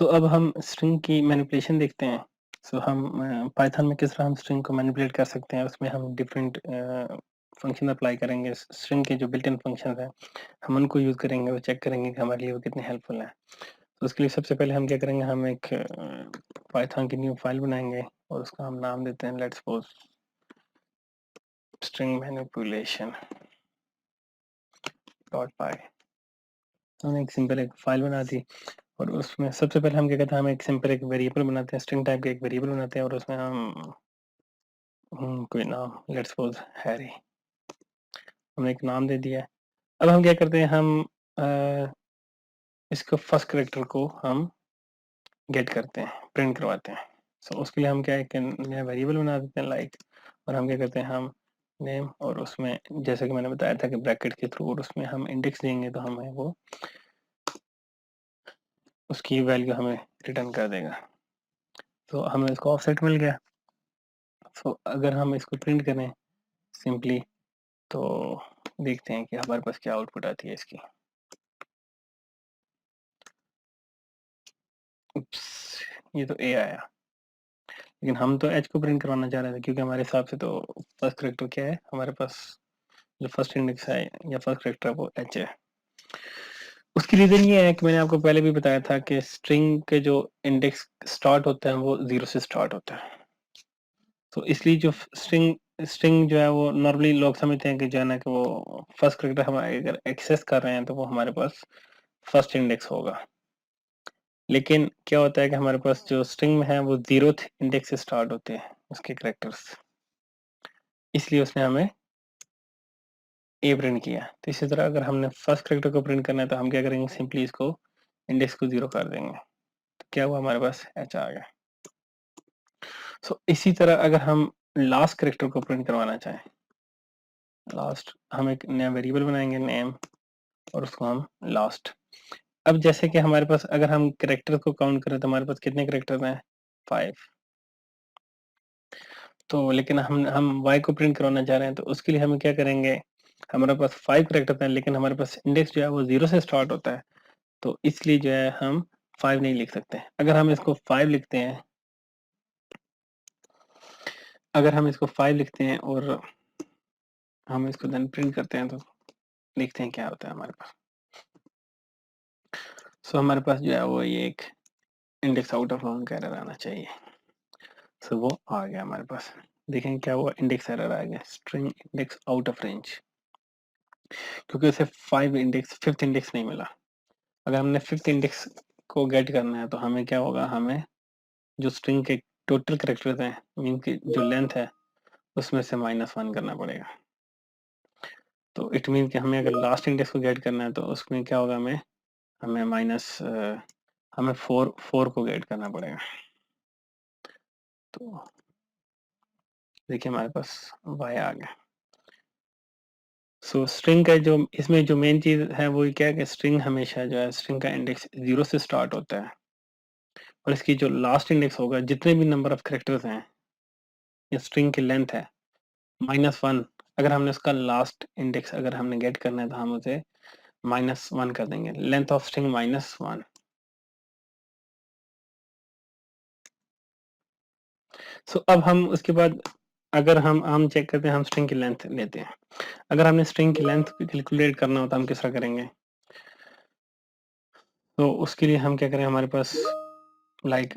सो अब हम स्ट्रिंग की मैनिपुलेशन देखते हैं। सो हम पाइथन में किस तरह हम स्ट्रिंग को मैनिपुलेट कर सकते हैं, उसमें हम डिफरेंट फंक्शन अप्लाई करेंगे। स्ट्रिंग के जो बिल्ट इन फंक्शंस हैं, हम उनको यूज़ करेंगे और चेक करेंगे कि हमारे लिए वो कितने हेल्पफुल हैं। तो उसके लिए सबसे पहले हम क्या करेंगे, हम एक पाइथन की न्यू फाइल बनाएंगे और उसका हम नाम देते हैं let's suppose string manipulation dot py. हमने एक सिंपल एक फाइल बना दी और उसमें सबसे पहले हम क्या करते हैं, हम एक सिंपल एक वेरिएबल बनाते हैं, स्ट्रिंग टाइप का एक वेरिएबल बनाते हैं और उसमें हम कोई नाम लेट्स सपोज हैरी, हमने एक नाम दे दिया है। अब हम क्या करते हैं, हम अ, इसको फर्स्ट कैरेक्टर को हम गेट करते हैं, प्रिंट करवाते हैं। सो उसके लिए हम क्या है कि नया वेरिएबल बना देते हैं लाइक, और हम क्या करते हैं, हम नेम और उसमें जैसे कि मैंने बताया था कि ब्रैकेट के थ्रू और उसमें हम इंडेक्स देंगे तो हमें वो उसकी वैल्यू हमें रिटर्न कर देगा। तो हमें इसको ऑफसेट मिल गया। तो अगर हम इसको प्रिंट करें सिंपली तो देखते हैं कि हमारे पास क्या आउटपुट आती है इसकी। उप्स, ये तो ए आया, लेकिन हम तो एच को प्रिंट करवाना चाह रहे थे क्योंकि हमारे हिसाब से तो फर्स्ट करेक्टर क्या है, हमारे पास जो फर्स्ट इंडेक्स है या फर्स्ट करेक्टर है वो एच है। उसकी रीजन ये है कि मैंने आपको पहले भी बताया था कि स्ट्रिंग के जो इंडेक्स स्टार्ट होते हैं वो जीरो से स्टार्ट होता है। तो इसलिए जो स्ट्रिंग स्ट्रिंग जो है वो नॉर्मली लोग समझते हैं कि जो है ना कि वो फर्स्ट करेक्टर हम अगर एक्सेस कर रहे हैं तो वो हमारे पास फर्स्ट इंडेक्स होगा। लेकिन क्या होता है कि हमारे पास जो स्ट्रिंग में है वो जीरोथ इंडेक्स से स्टार्ट होते हैं उसके कैरेक्टर्स, इसलिए उसने हमें ए प्रिंट किया। तो इसी तरह अगर हमने फर्स्ट कैरेक्टर को प्रिंट करना है तो हम क्या करेंगे, सिंपली इसको इंडेक्स को जीरो कर देंगे। तो क्या हुआ, हमारे पास एच आ गया। सो इसी तरह अगर हम लास्ट कैरेक्टर को प्रिंट करवाना चाहें, लास्ट हम एक नया वेरिएबल बनाएंगे नेम और उसको हम लास्ट। अब जैसे कि हमारे पास अगर हम कैरेक्टर को काउंट करें तो हमारे पास कितने कैरेक्टर हैं, 5। तो लेकिन हम y को प्रिंट करवाना चाह रहे हैं तो उसके लिए हम क्या करेंगे, हमारे पास 5 कैरेक्टर हैं लेकिन हमारे पास इंडेक्स जो है वो 0 से स्टार्ट होता है। तो इसलिए जो है हम 5 नहीं लिख सकते। अगर हम इसको 5 लिखते हैं, अगर हम इसको 5 लिखते हैं और हम इसको देन प्रिंट करते हैं तो देखते हैं क्या होता है हमारे पास। सो हमारे पास जो है वो ये एक इंडेक्स आउट ऑफ राउंड का एरर आना चाहिए। सो वो आ गया हमारे पास। देखें क्या हुआ, इंडेक्स एरर आ गया, string index out of range, क्योंकि उसे 5 इंडेक्स फिफ्थ इंडेक्स नहीं मिला। अगर हमने फिफ्थ इंडेक्स को गेट करना है तो हमें क्या होगा, हमें जो स्ट्रिंग के टोटल कैरेक्टर्स हैं मीन की जो लेंथ है उसमें से -1 करना पड़ेगा। तो इट मीन कि हमें अगर लास्ट इंडेक्स को गेट करना है तो उसमें क्या होगा, हमें हमें माइनस हमें फोर फोर को गेट करना पड़ेगा। तो देखिए हमारे पास y आ गया। सो स्ट्रिंग का जो इसमें जो मेन चीज है वो क्या है कि स्ट्रिंग हमेशा जो है स्ट्रिंग का इंडेक्स 0 से स्टार्ट होता है और इसकी जो लास्ट इंडेक्स होगा, जितने भी नंबर ऑफ कैरेक्टर्स हैं या स्ट्रिंग की लेंथ है -1, अगर हमने उसका लास्ट इंडेक्स अगर हमने गेट करना है तो हम उसे -1 कर देंगे, लेंथ ऑफ स्ट्रिंग -1। सो अब हम उसके बाद अगर हम चेक करते हैं, हम स्ट्रिंग की लेंथ लेते हैं। अगर हमने स्ट्रिंग की लेंथ कैलकुलेट करना होता है हम किस तरह करेंगे, तो उसके लिए हम क्या करें, हमारे पास लाइक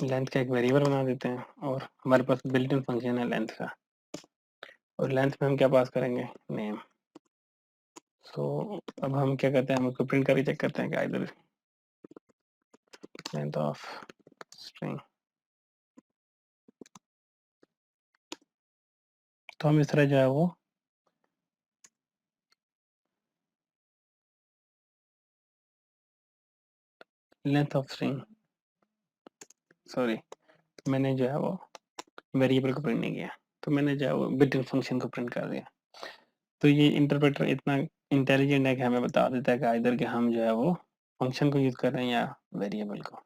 लेंथ का एक वेरिएबल बना देते हैं और हमारे पास बिल्ट इन फंक्शन है लेंथ का, और लेंथ में हम क्या पास करेंगे, नेम। सो अब हम क्या करते हैं, हम उसको प्रिंट करके चेक करते हैं कि इधर लेंथ ऑफ स्ट्रिंग। तो हम इस तरह जो है वो लेंथ ऑफ स्ट्रिंग, सॉरी मैंने जो है वो वेरिएबल को प्रिंट नहीं किया, तो मैंने जो है वो बिल्ट इन फंक्शन को प्रिंट कर दिया। तो ये इंटरप्रेटर इतना इंटेलिजेंट है कि हमें बता देता है कि इधर के हम जो है वो फंक्शन को यूज कर रहे हैं या वेरिएबल को।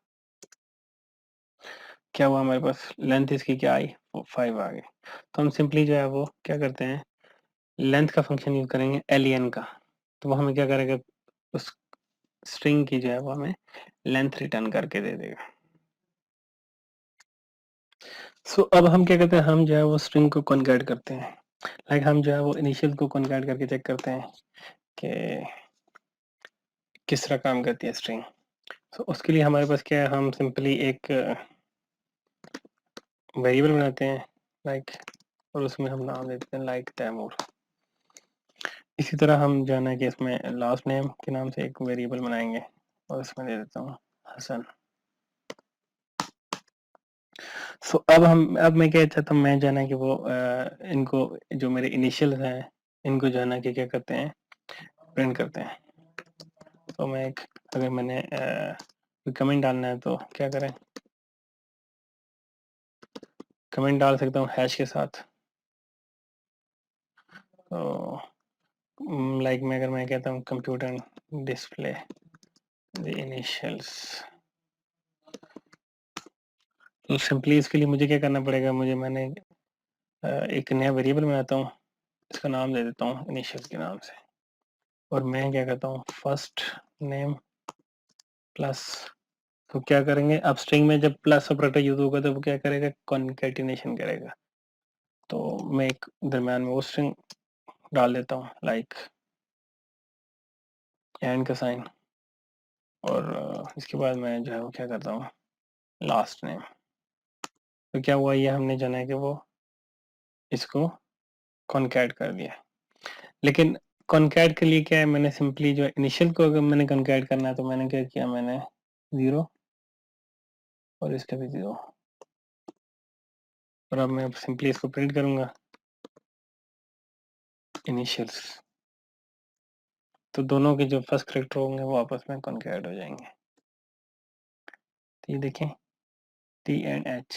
क्या हुआ, हमारे पास लेंथ इसकी क्या आई, 5 आ गई। तो हम सिंपली जो है वो क्या करते हैं, लेंथ का फंक्शन यूज करेंगे len का। तो वो हमें क्या करेगा, उस स्ट्रिंग की जो है वो हमें लेंथ रिटर्न करके दे देगा। सो अब हम क्या करते हैं, हम जो है वो स्ट्रिंग को कॉन्कैट करते हैं। लाइक हम जो है वो इनिशियल को कॉन्कैट करके चेक करते हैं कि किस तरह काम करती है स्ट्रिंग। तो उसके लिए हमारे पास क्या है, हम सिंपली एक वेरिएबल बनाते हैं लाइक, और उसमें हम नाम देते हैं लाइक तैमूर। इसी तरह हम जो है ना कि इसमें लास्ट नेम के नाम से एक वेरिएबल बनाएंगे और इसमें दे देता हूँ हसन। सो अब मैं क्या चाहता हूँ, मैं जो है ना कि वो इनको जो मेरे इनिशियल हैं इनको जो है ना कि क्या करते हैं, प्रिंट करते हैं। तो मैं एक, अगर मैंने कमेंट डालना है तो क्या करें, कमेंट डाल सकता हूँ हैश के साथ। तो लाइक मैं अगर मैं कहता हूँ कंप्यूटर डिस्प्ले द इनिशियल्स, तो सिंपली इसके लिए मुझे क्या करना पड़ेगा, मैंने एक नया वेरिएबल बनाता हूँ, इसका नाम दे देता हूँ इनिशियल के नाम से, और मैं क्या कहता हूँ फर्स्ट नेम प्लस। तो क्या करेंगे, अब स्ट्रिंग में जब प्लस ऑपरेटर यूज होगा तो वो क्या करेगा, कॉन्कैटिनेशन करेगा। तो मैं एक दरम्यान में वो स्ट्रिंग डाल देता हूँ लाइक एंड का साइन, और इसके बाद मैं जो है वो क्या करता हूँ लास्ट नेम। तो क्या हुआ, ये हमने जाना है कि वो इसको कॉन्कैट कर दिया। लेकिन कॉन्कैट के लिए क्या है, मैंने सिंपली जो इनिशियल को अगर मैंने कॉन्कैट करना है तो मैंने क्या किया, मैंने 0 और इसका भी 0, और अब मैं सिंपली इसको प्रिंट करूंगा इनिशियल्स। तो दोनों के जो फर्स्ट करेक्टर होंगे वो आपस में कॉन्कैट हो जाएंगे। तो ये देखें टी एंड एच,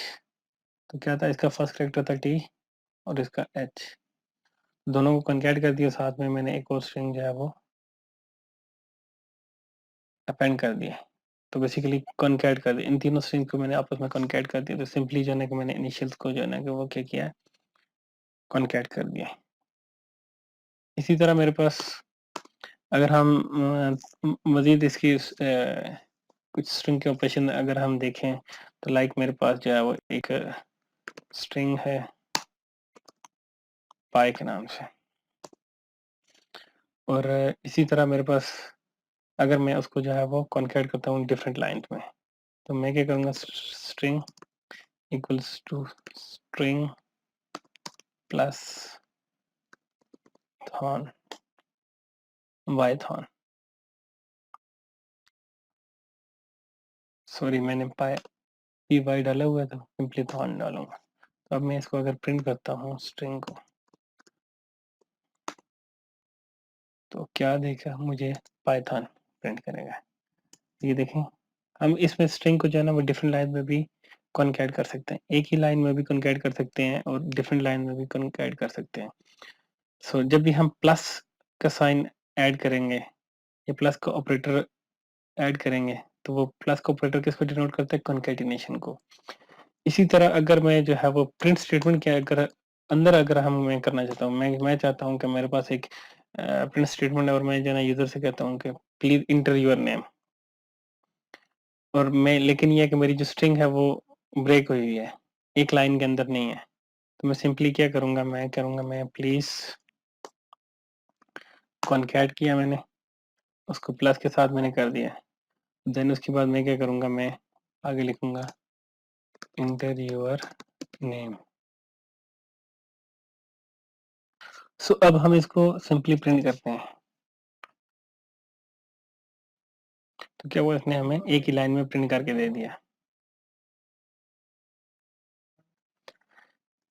तो क्या था, इसका फर्स्ट करेक्टर था टी और इसका एच, दोनों को कॉन्कैट कर दिया, साथ में मैंने एक और स्ट्रिंग जो है वो अपेंड कर दिया। तो बेसिकली कॉन्कैट कर दिया, इन तीनों स्ट्रिंग को मैंने आपस में कॉन्कैट कर दिया। तो सिंपली जो है ना कि मैंने इनिशियल्स को जो है ना कि वो क्या किया, कॉन्कैट कर दिया। इसी तरह मेरे पास अगर हम मजीद इसकी कुछ स्ट्रिंग के ऑपरेशन अगर हम देखें, तो लाइक मेरे पास जो है वो एक स्ट्रिंग है पाई के नाम से, और इसी तरह मेरे पास अगर मैं उसको जो है वो कॉन्कैट करता हूँ डिफरेंट लाइन में, तो मैं क्या करूँगा, string equals to string plus thon Y thon. Sorry, मैंने पाई पी वाई डाला हुआ था, सिंपली थॉन डालूंगा। तो अब मैं इसको अगर प्रिंट करता हूँ स्ट्रिंग को, तो क्या देखा, मुझे पाइथन प्रिंट करेगा। ये देखें, हम इसमें स्ट्रिंग को जो है ना वो डिफरेंट लाइन में भी कॉन्कैट कर सकते हैं, एक ही लाइन में भी कॉन्कैट कर सकते हैं और डिफरेंट लाइन में भी कॉन्कैट कर सकते हैं। सो जब भी हम प्लस का साइन ऐड करेंगे या प्लस का ऑपरेटर ऐड करेंगे, तो वो प्लस का ऑपरेटर किसको डिनोट करता है, कॉन्कैटिनेशन को। इसी तरह अगर मैं जो है वो प्रिंट स्टेटमेंट के अगर अंदर अगर हम मैं करना चाहता हूँ, मैं चाहता हूँ कि मेरे पास एक प्रिंट स्टेटमेंट है और मैं जो है ना यूजर से कहता हूँ कि प्लीज इंटर योर नेम, और मैं, लेकिन ये है कि मेरी जो स्ट्रिंग है वो ब्रेक हुई है, एक लाइन के अंदर नहीं है। तो मैं सिंपली क्या करूँगा, मैं प्लीज कॉन्कैट किया मैंने, उसको प्लस के साथ मैंने कर दिया। देन उसके बाद मैं क्या करूँगा, मैं आगे लिखूँगा इंटर योर नेम। सो अब हम इसको सिंपली प्रिंट करते हैं। तो क्या हुआ, इसने हमें एक ही लाइन में प्रिंट करके दे दिया।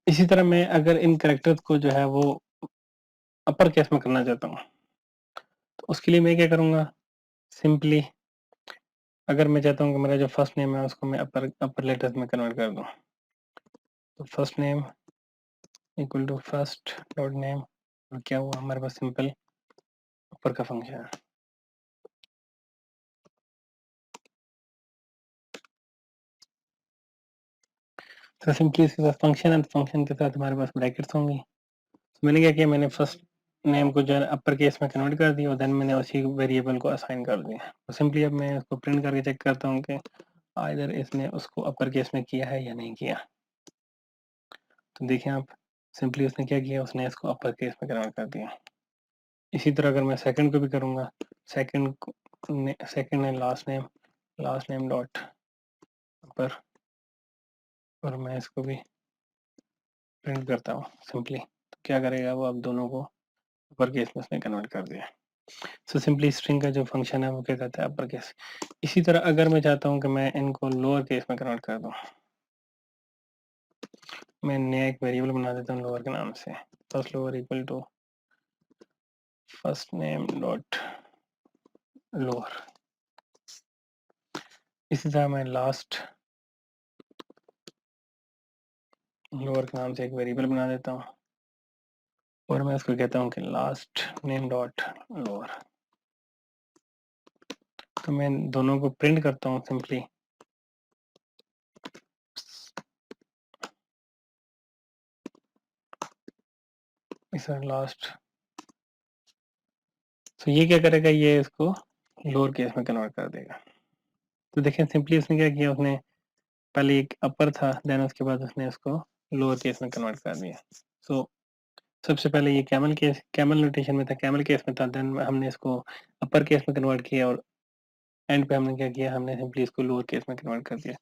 इसी तरह मैं अगर इन कैरेक्टर्स को जो है वो अपर केस में करना चाहता हूँ, तो उसके लिए मैं क्या करूँगा, सिंपली अगर मैं चाहता हूँ कि मेरा जो फर्स्ट नेम है उसको मैं अपर लेटर्स में कन्वर्ट कर दूँ, तो first name equal to first dot name, और क्या हुआ, हमारे पास सिंपल ऊपर का फंक्शन है। तो सिंपली इसके साथ फंक्शन एंड फंक्शन के साथ हमारे पास ब्रैकेट्स होंगी। तो मैंने क्या किया, मैंने फर्स्ट नेम को जो है अपर केस में कन्वर्ट कर दिया और देन मैंने उसी वेरिएबल को असाइन कर दिया। तो सिंपली अब मैं इसको प्रिंट करके चेक करता हूँ कि आइदर इसने उसको अपर केस में किया है या नहीं किया। तो देखिए आप, सिंपली उसने क्या किया, उसने इसको अपर केस में कन्वर्ट कर दिया। इसी तरह अगर मैं सेकंड को भी करूँगा, सेकंड है लास्ट नेम डॉट अपर, और मैं इसको भी प्रिंट करता हूँ सिंपली, तो क्या करेगा वो, अब दोनों को अपर केस में उसने कन्वर्ट कर दिया। सो सिंपली स्ट्रिंग का जो फंक्शन है वो क्या कहता है, अपर केस। इसी तरह अगर मैं चाहता हूँ कि मैं इनको लोअर केस में कन्वर्ट कर दूँ, मैं नया एक वेरिएबल बना देता हूँ लोअर के नाम से, first lower equal to first name dot lower. इसी तरह मैं लास्ट लोअर के नाम से एक वेरिएबल बना देता हूँ और मैं इसको कहता हूँ कि लास्ट नेम डॉट लोअर। तो मैं दोनों को प्रिंट करता हूँ सिंपली, इस लास्ट। तो ये क्या करेगा, ये इसको लोअर केस में कन्वर्ट कर देगा। तो देखें सिंपली उसने क्या किया, उसने पहले एक अपर था, देन उसके बाद उसने इसको लोअर केस में कन्वर्ट कर दिया। सो सबसे पहले ये कैमल नोटेशन में था, कैमल केस में था, देन हमने इसको अपर केस में कन्वर्ट किया और एंड पे हमने क्या किया, हमने सिंपली इसको लोअर केस में कन्वर्ट कर दिया।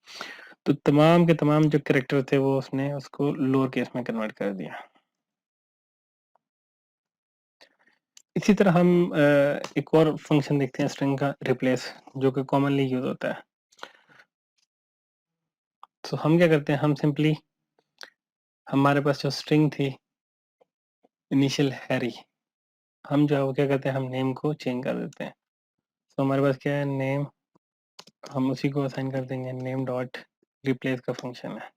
तो तमाम के तमाम जो कैरेक्टर थे वो उसने उसको लोअर केस में कन्वर्ट कर दिया। इसी तरह हम एक और फंक्शन देखते हैं स्ट्रिंग का, रिप्लेस, जो कि कॉमनली यूज होता है। तो हम क्या करते हैं, हम सिंपली, हमारे पास जो स्ट्रिंग थी इनिशियल हैरी, हम जो है वो क्या करते हैं, हम नेम को चेंज कर देते हैं। तो हमारे पास क्या है, नेम, हम उसी को असाइन कर देंगे नेम डॉट रिप्लेस का फंक्शन है।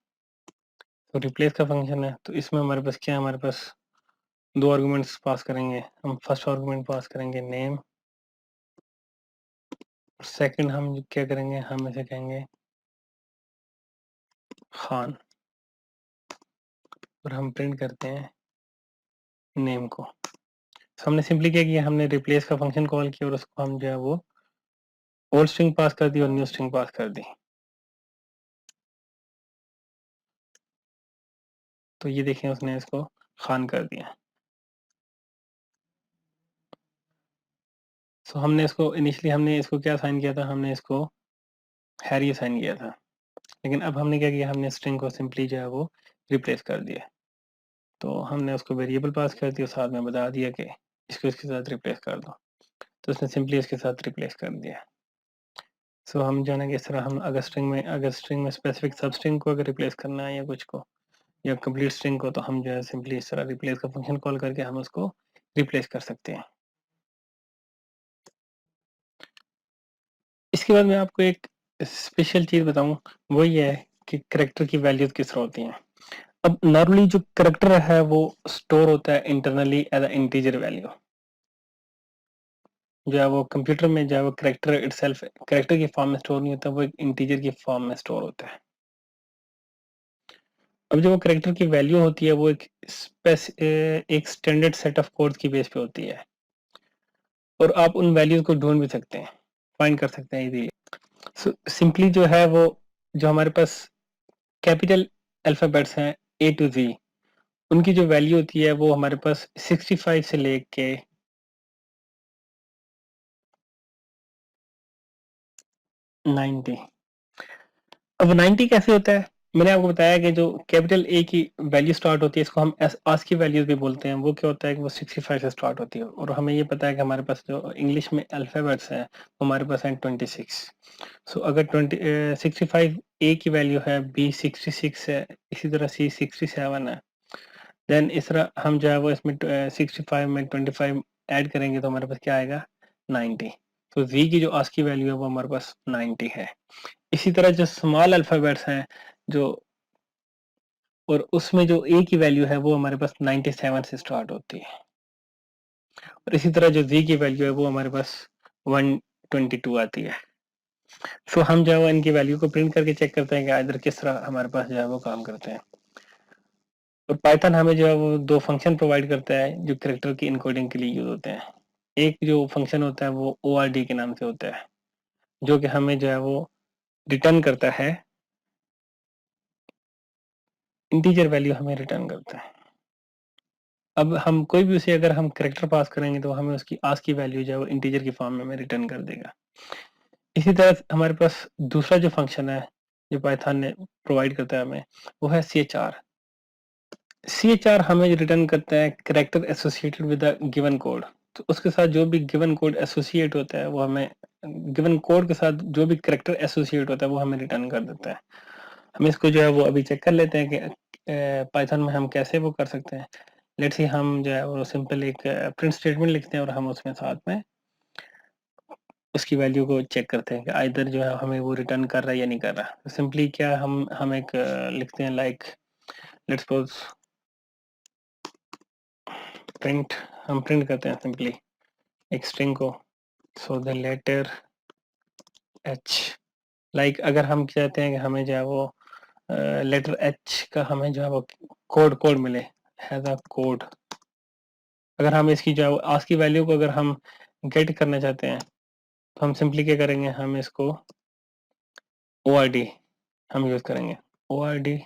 तो रिप्लेस का फंक्शन है, तो इसमें हमारे पास क्या है, हमारे पास दो आर्गुमेंट्स पास करेंगे। हम फर्स्ट आर्गुमेंट पास करेंगे नेम, सेकंड हम क्या करेंगे, हम इसे कहेंगे खान, और हम प्रिंट करते हैं नेम को। तो हमने सिंपली क्या किया, हमने रिप्लेस का फंक्शन कॉल किया और उसको हम जो है वो ओल्ड स्ट्रिंग पास कर दी और न्यू स्ट्रिंग पास कर दी। तो ये देखें, उसने इसको खान कर दिया। सो हमने इसको इनिशियली हमने इसको क्या असाइन किया था, हमने इसको हैरी असाइन किया था, लेकिन अब हमने क्या किया, हमने स्ट्रिंग को सिंपली जो है वो रिप्लेस कर दिया। तो हमने उसको वेरिएबल पास कर दिया, साथ में बता दिया कि इसको इसके साथ रिप्लेस कर दो, तो उसने सिंपली इसके साथ रिप्लेस कर दिया। सो हम जो है ना कि इस तरह हम अगर स्ट्रिंग में स्पेसिफिक सब स्ट्रिंग को अगर रिप्लेस करना है या कुछ को, या कंप्लीट स्ट्रिंग को, तो हम जो है सिंपली इस तरह रिप्लेस का फंक्शन कॉल करके हम उसको रिप्लेस कर सकते हैं। इसके बाद मैं आपको एक स्पेशल चीज बताऊं, वो ये है कि करेक्टर की वैल्यूज किस तरह होती हैं। अब नॉर्मली जो करेक्टर है वो स्टोर होता है internally as a integer value, जो है वो कंप्यूटर में जो है वो करेक्टर इटसेल्फ करेक्टर की फॉर्म में स्टोर नहीं होता, वो एक इंटीजर की फॉर्म में स्टोर होता है। अब जो वो करेक्टर की वैल्यू होती है वो एक स्टैंडर्ड सेट ऑफ कोड्स की बेस पे होती है, और आप उन वैल्यूज को ढूंढ भी सकते हैं, फाइंड कर सकते हैं इजीली। सो सिंपली जो है वो, जो हमारे पास कैपिटल अल्फाबेट्स हैं A to Z, उनकी जो वैल्यू होती है वो हमारे पास 65 से लेके 90। अब 90 कैसे होता है, मैंने आपको बताया कि जो कैपिटल ए की वैल्यू स्टार्ट होती है, इसको हम आस की वैल्यूज भी बोलते हैं। वो क्या होता है कि वो 65 से स्टार्ट होती है, और हमें ये पता है कि हमारे पास जो इंग्लिश में अल्फाबेट्स हैं वो हमारे पास हैं 26। सो अगर 65 ए की वैल्यू है, बी 66 है, इसी तरह सी 67 है, देन इस तरह हम जो है वो इसमें 65 में 25 ऐड करेंगे तो हमारे पास क्या आएगा, 90। तो जी की जो आज की वैल्यू है वो हमारे पास 90 है। इसी तरह जो स्मॉल अल्फाबेट्स हैं, जो, और उसमें जो ए की वैल्यू है वो हमारे पास 97 से स्टार्ट होती है, और इसी तरह जो जी की वैल्यू है वो हमारे पास 122 आती है। सो हम जो है वो इनकी वैल्यू को प्रिंट करके चेक करते हैं कि इधर किस तरह हमारे पास जो है वो काम करते हैं। और पाइथन हमें जो है वो दो फंक्शन प्रोवाइड करता है जो कैरेक्टर की इनकोडिंग के लिए यूज होते हैं। एक जो फंक्शन होता है वो ORD के नाम से होता है, जो कि हमें जो है वो रिटर्न करता है, इंटीजर वैल्यू हमें रिटर्न करता है। अब हम कोई भी उसे अगर हम कैरेक्टर पास करेंगे तो हमें उसकी आस्क की वैल्यू जो है वो इंटीजर की फॉर्म में हमें रिटर्न कर देगा। इसी तरह हमारे पास दूसरा जो फंक्शन है जो पाइथन ने प्रोवाइड करता है हमें, वो है CHR। CHR हमें रिटर्न करता है character associated with a given code. तो उसके साथ जो भी गिवन कोड एसोसिएट होता है वो हमें, गिवन कोड के साथ जो भी कैरेक्टर एसोसिएट होता है वो हमें रिटर्न कर देता है। हम इसको जो है वो अभी चेक कर लेते हैं कि पाइथन में हम कैसे वो कर सकते हैं। लेट्स सी हम जो है वो सिंपल एक प्रिंट स्टेटमेंट लिखते हैं और हम उसमें साथ में उसकी वैल्यू को चेक करते हैं कि आइदर जो है हमें वो रिटर्न कर रहा है या नहीं कर रहा। तो सिंपली क्या हम एक लिखते हैं लाइक लेट्स सपोज प्रिंट, हम प्रिंट करते हैं सिंपली एक स्ट्रिंग को, so the letter H। Like अगर हम चाहते हैं कि हमें जो है वो लेटर H का हमें जो है वो कोड कोड मिले, हैज अ कोड। अगर हम इसकी जो है आस्क की वैल्यू को अगर हम गेट करना चाहते हैं तो हम सिंपली क्या करेंगे, हम इसको ORD हम यूज करेंगे, ORD,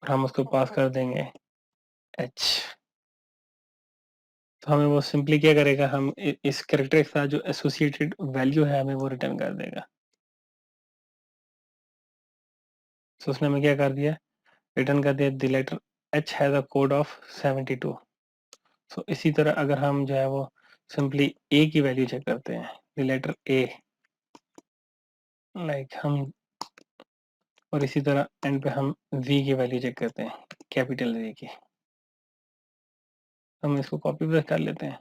और हम उसको पास कर देंगे H। तो हमें वो सिंपली क्या करेगा, हम इस कैरेक्टर के साथ जो एसोसिएटेड वैल्यू है हमें वो रिटर्न कर देगा। तो उसने हमें क्या कर दिया, रिटर्न कर दिया the letter H has a code of 72। So इसी तरह अगर हम जो है वो सिंपली A की वैल्यू चेक करते हैं, द लेटर A, लाइक हम, और इसी तरह एंड पे हम V की वैल्यू चेक करते हैं, कैपिटल V की। हम इसको कॉपी पेस्ट कर लेते हैं।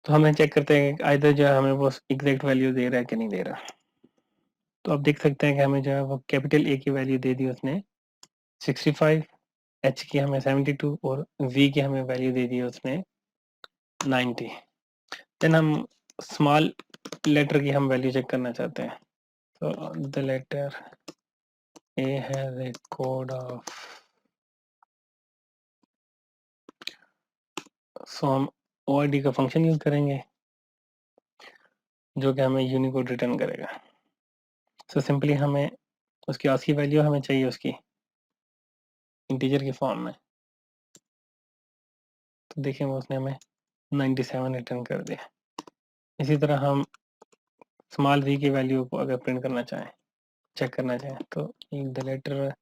तो हमें चेक करते हैं आइदर जो है हमें वो एग्जैक्ट वैल्यू दे रहा है कि नहीं दे रहा। तो आप देख सकते हैं कि हमें जो है वो कैपिटल A की वैल्यू दे दी उसने 65, H की हमें 72 और V की हमें वैल्यू दे दी उसने 90। देन हम स्मॉल लेटर की हम वैल्यू चेक करना चाहते हैं। तो the letter A has a code of, so हम ORD का फंक्शन यूज करेंगे जो कि हमें यूनिकोड रिटर्न करेगा। सो सिंपली हमें उसकी आस्की वैल्यू हमें चाहिए उसकी इंटीजर की फॉर्म में। तो देखिए वो उसने हमें 97 रिटर्न कर दिया। इसी तरह हम स्मॉल v की वैल्यू को अगर प्रिंट करना चाहें, चेक करना चाहें, तो the letter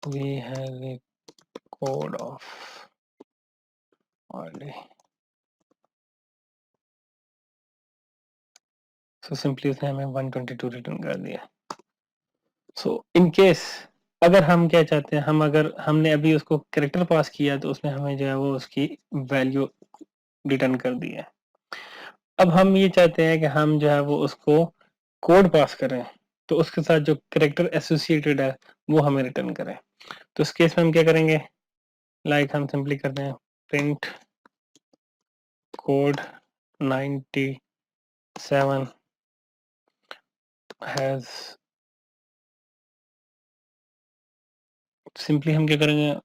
v has a code of already. So simply उसने हमें 122 रिटर्न कर दिया। सो इन केस अगर हम क्या चाहते हैं, हम अगर हमने अभी उसको कैरेक्टर पास किया तो उसने हमें जो है वो उसकी वैल्यू रिटर्न कर दी है। अब हम ये चाहते हैं कि हम जो है वो उसको कोड पास करें, तो उसके साथ जो कैरेक्टर एसोसिएटेड है वो हमें रिटर्न करें। तो इस केस में हम क्या करेंगे, लाइक हम सिंपली करते हैं प्रिंट कोड 97 हैज, सिंपली हम क्या करेंगे,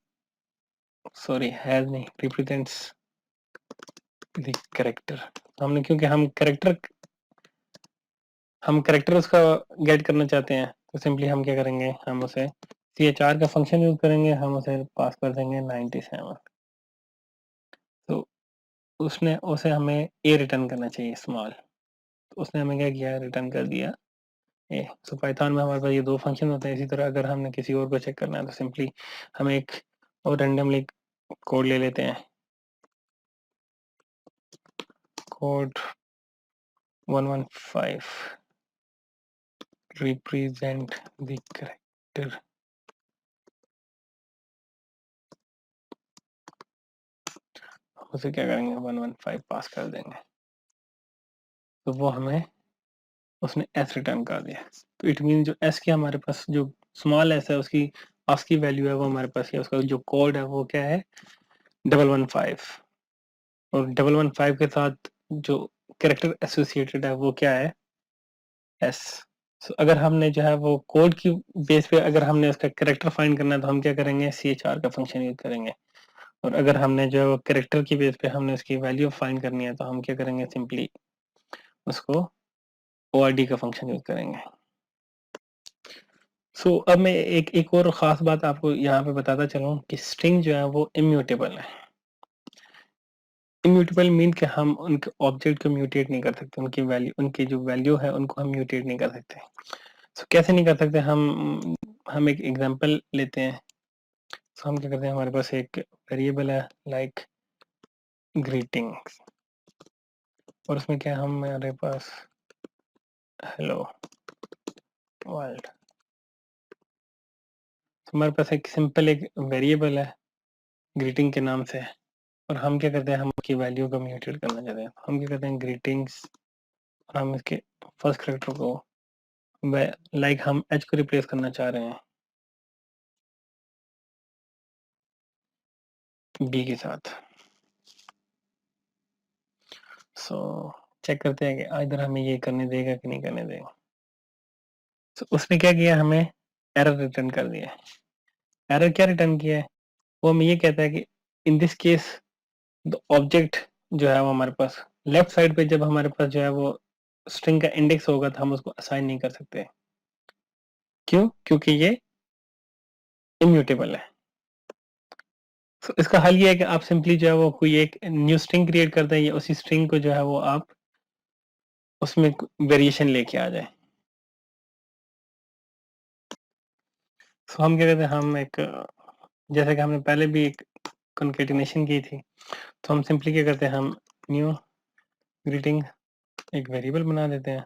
सॉरी हैज नहीं, रिप्रेजेंट्स द कैरेक्टर। हमने क्योंकि हम कैरेक्टर उसका गेट करना चाहते हैं, तो सिंपली हम क्या करेंगे, हम उसे CHR का फंक्शन यूज करेंगे, हम उसे पास कर देंगे 97। तो उसने उसे हमें A रिटर्न करना चाहिए स्मॉल, तो उसने हमें क्या किया, रिटर्न कर दिया A। सो पाइथन में हमारे पास ये दो फंक्शन होते हैं। इसी तरह अगर हमने किसी और को चेक करना है तो सिंपली हम एक और रैंडमली कोड ले लेते हैं, कोड 115 represent the character। उसे क्या करेंगे, 115 पास कर देंगे, तो वो हमें उसने S रिटर्न कर दिया। तो इट मीन जो S की हमारे पास जो स्मॉल S है उसकी ASCII वैल्यू है वो हमारे पास है, उसका जो कोड है वो क्या है 115, और 115 के साथ जो कैरेक्टर एसोसिएटेड है वो क्या है S। So, अगर हमने जो है वो कोड की बेस पे अगर हमने उसका कैरेक्टर फाइंड करना है तो हम क्या करेंगे, CHR का फंक्शन यूज करेंगे। और अगर हमने जो कैरेक्टर की बेस पे हमने उसकी वैल्यू फाइंड करनी है तो हम क्या करेंगे, सिंपली उसको ORD का फंक्शन यूज करेंगे। अब मैं एक और ख़ास बात आपको यहाँ पे बताता चलूँ कि स्ट्रिंग जो है वो इम्यूटेबल है। इम्यूटेबल मीन कि हम उनके ऑब्जेक्ट को म्यूटेट नहीं कर सकते, उनकी जो वैल्यू है उनको हम म्यूटेट नहीं कर सकते। कैसे नहीं कर सकते, हम एक एग्जांपल लेते हैं। हम क्या करते हैं, हमारे पास एक वेरिएबल है लाइक ग्रीटिंग्स, और उसमें क्या हमारे पास हेलो वर्ल्ड। हमारे पास एक सिंपल एक वेरिएबल है ग्रीटिंग के नाम से, और हम क्या करते हैं, हम उसकी वैल्यू को म्यूटेट करना चाहते हैं। हम क्या करते हैं, ग्रीटिंग्स, और हम इसके फर्स्ट कैरेक्टर को लाइक हम एच को रिप्लेस करना चाह रहे हैं बी के साथ। चेक करते हैं कि इधर हमें ये करने देगा कि नहीं करने देगा। उसने क्या किया, हमें एरर रिटर्न कर दिया है। एरर क्या रिटर्न किया है, वो हमें ये कहता है कि in this case the object जो है वो हमारे पास लेफ्ट साइड पे, जब हमारे पास जो है वो स्ट्रिंग का इंडेक्स होगा तो हम उसको असाइन नहीं कर सकते। क्यों? क्योंकि ये इम्यूटेबल है। इसका हल ये है कि आप सिंपली जो है वो कोई एक न्यू स्ट्रिंग क्रिएट कर दें, या उसी स्ट्रिंग को जो है वो आप उसमें वेरिएशन लेके आ जाए। हम क्या कहते हैं, हम एक जैसे कि हमने पहले भी एक कॉन्केटिनेशन की थी, तो हम सिंपली क्या करते हैं, हम न्यू ग्रीटिंग एक वेरिएबल बना देते हैं,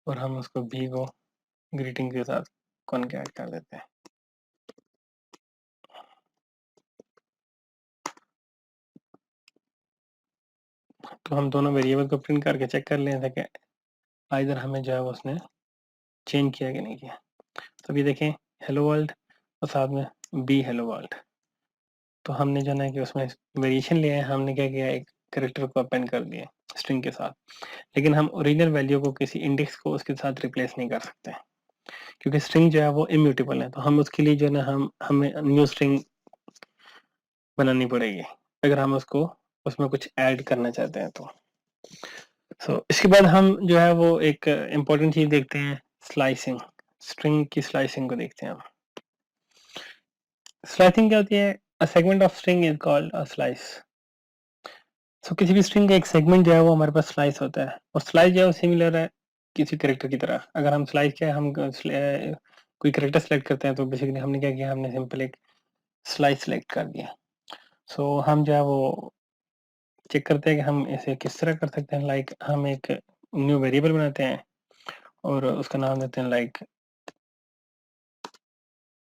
और हम उसको बी को ग्रीटिंग के साथ कॉन्कैट कर देते हैं। तो हम दोनों वेरिएबल को प्रिंट करके चेक कर लेते हैं कि इधर हमें जो है वो उसने चेंज किया कि नहीं किया। तो अभी देखें हेलो वर्ल्ड और साथ में बी हेलो वर्ल्ड। तो हमने जो है कि उसमें वेरिएशन लिया है, हमने क्या किया, एक करेक्टर को अपेंड कर दिया स्ट्रिंग के साथ, लेकिन हम ओरिजिनल वैल्यू को किसी इंडेक्स को उसके साथ रिप्लेस नहीं कर सकते, क्योंकि स्ट्रिंग जो है वो इम्यूटेबल है। तो हम उसके लिए जो है ना, हमें न्यू स्ट्रिंग बनानी पड़ेगी अगर हम उसको उसमें कुछ ऐड करना चाहते हैं तो। इसके बाद हम जो है वो एक इम्पोर्टेंट चीज देखते हैं, स्लाइसिंग। स्ट्रिंग की स्लाइसिंग को देखते हैं हम। स्लाइसिंग क्या होती है, a segment of string is called a slice. किसी भी स्ट्रिंग का एक सेगमेंट जो है वो हमारे पास स्लाइस होता है, और स्लाइस जो है वो सिमिलर है किसी करेक्टर की तरह। अगर हम स्लाइस क्या है, हम कोई करेक्टर सेलेक्ट करते हैं तो बेसिकली हमने क्या किया, हमने सिंपल एक स्लाइस सेलेक्ट कर दिया। हम जो है वो चेक करते हैं कि हम इसे किस तरह कर सकते हैं। लाइक हम एक न्यू वेरिएबल बनाते हैं और उसका नाम देते हैं like